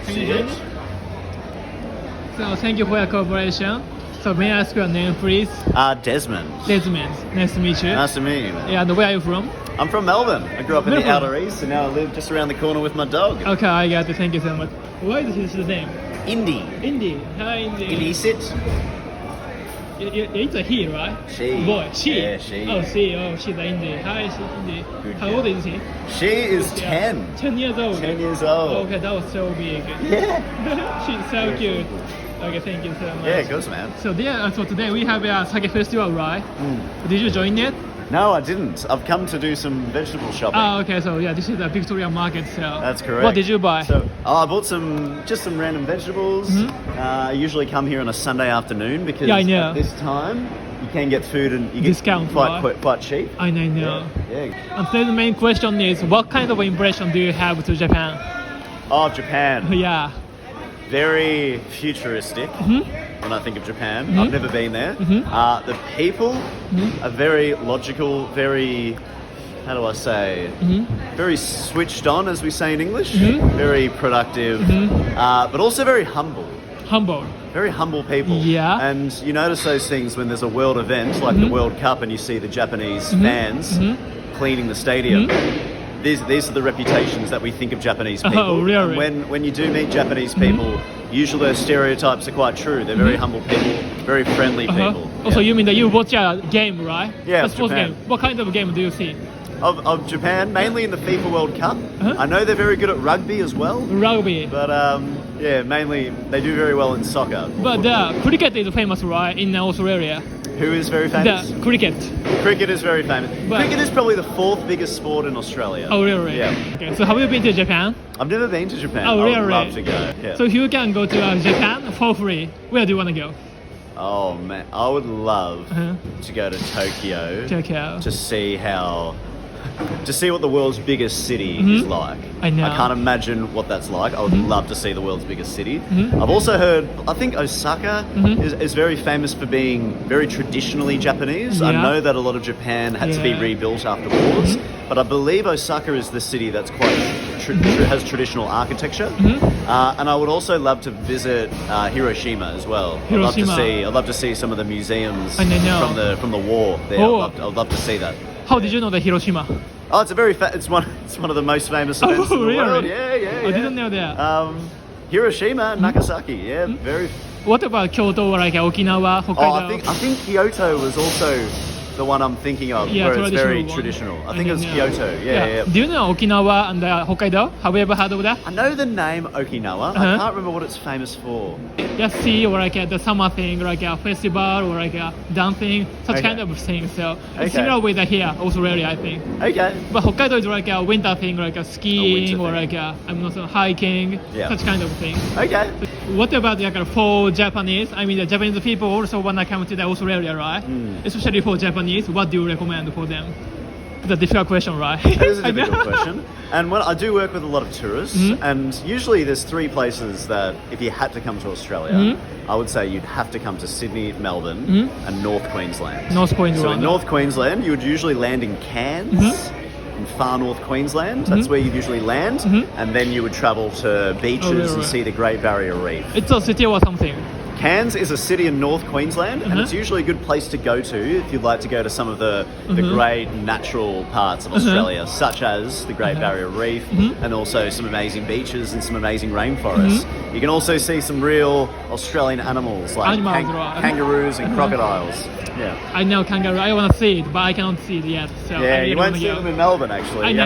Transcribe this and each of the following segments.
Can you hear me? So thank you for your cooperation. So may I ask your name, please? Desmond. Desmond. Nice to meet you. Nice to meet you, man. Yeah, and where are you from? I'm from Melbourne. I grew up in the Melbourne. Outer East, and now I live just around the corner with my dog. Okay, I got it. Thank you so much. What is his name? Indy. Indy. Hi, Indy. Indy, sit. It's a he, right? She. Boy. She. Yeah, she. Oh, she. Oh, she's Indy. Hi, she's Indy. Good How girl. old is he? She is 10. 10 years old. 10 years old. Okay, that was so big. Yeah. She's so cute. Okay, thank you so much. Yeah, of course, man. So today we have a sake festival, right? Did you join it? No, I didn't. I've come to do some vegetable shopping. Oh, okay. So yeah, this is the Victoria Market. So That's correct. What did you buy? So, I bought some random vegetables. I usually come here on a Sunday afternoon because Yeah, I know. at this time you can get food and you get Discount, right? quite cheap. I know. Yeah. And so the main question is, what kind of impression do you have to Japan? Oh, Japan. Yeah. Very futuristic when I think of Japan. I've never been there. The people are very logical, very, how do I say, very switched on, as we say in English, very productive, but also very humble. Humble. Very humble people. Yeah. And you notice those things when there's a world event, like the World Cup, and you see the Japanese fans cleaning the stadium. These are the reputations that we think of Japanese people. Oh, really? And when you do meet Japanese people, usually those stereotypes are quite true. They're very humble people, very friendly people. Also, you mean that you watch a game, right? Yeah, a sports Japan. game. What kind of game do you see? Of Japan, mainly in the FIFA World Cup. I know they're very good at rugby as well. Rugby. But yeah, mainly they do very well in soccer. But cricket is famous, right, in Australia? Who is very famous? The cricket. Cricket is very famous. But- Cricket is probably the fourth biggest sport in Australia. Oh, really? Yeah. Okay, so have you been to Japan? I've never been to Japan. Oh, I really? would love to go. Yeah. So if you can go to Japan for free, where do you want to go? Oh man, I would love to go to Tokyo Tokyo. to see what the world's biggest city is like. I know. I can't imagine what that's like. I would love to see the world's biggest city. I've also heard, I think Osaka is very famous for being very traditionally Japanese. I Yeah. know that a lot of Japan had to be Yeah. rebuilt after wars, but I believe Osaka is the city that's quite has traditional architecture. And I would also love to visit Hiroshima as well. Hiroshima. I'd love to see some of the museums I know. from the war there. Oh. I'd love to see that. How did you know the Hiroshima? Oh, it's one of the most famous events in the really? world. Yeah. I didn't know that. Hiroshima and Nagasaki. Yeah, very. What about Kyoto or like Okinawa, Oh, Hokkaido? I think Kyoto was also the one I'm thinking of, Yeah, where it's very traditional one. traditional. I think it was Kyoto. Yeah. Do you know Okinawa and Hokkaido? Have you ever heard of that? I know the name Okinawa. I can't remember what it's famous for. Just see or like the summer thing, like a festival or like a dancing, such Okay. kind of thing. So Okay. it's similar with here, Australia, I think. Okay. But Hokkaido is like a winter thing, like a skiing or thing. like I'm not sure, hiking, Yeah. such kind of thing. Okay. What about like for Japanese? I mean, the Japanese people also wanna come to the Australia, right? Especially for Japanese, what do you recommend for them? It's a difficult question, right? That is a I know. difficult question. And when I do work with a lot of tourists, and usually there's three places that if you had to come to Australia, I would say you'd have to come to Sydney, Melbourne, and North Queensland. North So Queensland. in North Queensland, you would usually land in Cairns. In far north Queensland, that's where you usually land, and then you would travel to beaches and right. see the Great Barrier Reef. It's a city or something. Cairns is a city in North Queensland, and it's usually a good place to go to if you'd like to go to some of the great natural parts of Australia, such as the Great Barrier Reef, and also some amazing beaches and some amazing rainforests. You can also see some real Australian animals like Animals, right. kangaroos and crocodiles. Yeah, I know kangaroo. I want to see it, but I cannot see it yet. So I yeah, really you won't wanna see go. them in Melbourne actually. You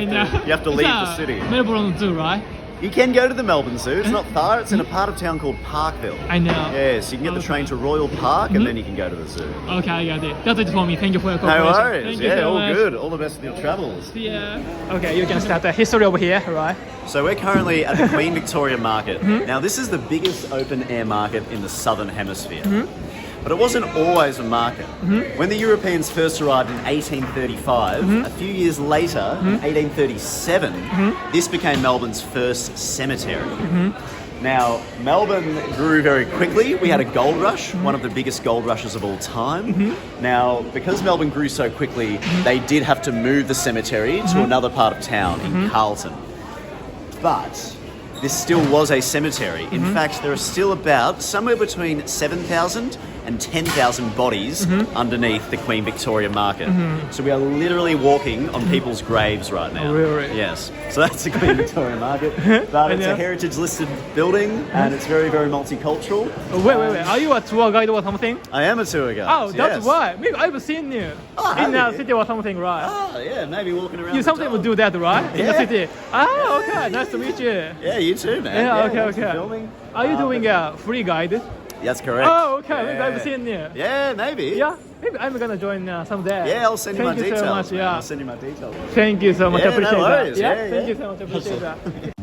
have to leave the city. Melbourne Zoo, right? You can go to the Melbourne Zoo. It's not far. It's in a part of town called Parkville. I know. Yeah, so you can get the train to Royal Park and then you can go to the zoo. Okay, I got it. That's it for me. Thank you for your No cooperation. worries. Thank you Yeah, so all much. good. All the best with your travels. Yeah. Okay, you can start the history over here, right? So we're currently at the Queen Victoria Market. Now this is the biggest open air market in the southern hemisphere. But it wasn't always a market. When the Europeans first arrived in 1835, a few years later, 1837, this became Melbourne's first cemetery. Now, Melbourne grew very quickly. We had a gold rush, one of the biggest gold rushes of all time. Now, because Melbourne grew so quickly, they did have to move the cemetery to another part of town in Carlton. But this still was a cemetery. In fact, there are still about somewhere between 7,000 and 10,000 bodies underneath the Queen Victoria Market. So we are literally walking on people's graves right now. Oh, really? Yes. So that's the Queen Victoria Market. But it's a heritage listed building and it's very, very multicultural. Wait. Are you a tour guide or something? I am a tour guide. Oh, that's yes. why. Maybe I've seen you in the city or something, right? Oh, yeah, maybe walking around. You sometimes do that, right? In the Yeah. city. Ah, okay. Nice to meet you. Yeah, you too, man. Yeah, okay, thanks for okay. filming. Are you doing a free guide? That's correct. Oh, okay. Yeah. Maybe I've seen you. Yeah, maybe. Yeah, maybe I'm gonna join someday. Yeah, I'll send you my Thank you details. so much. man. Yeah. I'll send you my details. Thank you so much. Yeah, Appreciate no worries. that. Yeah, Thank yeah. you so much. Appreciate that.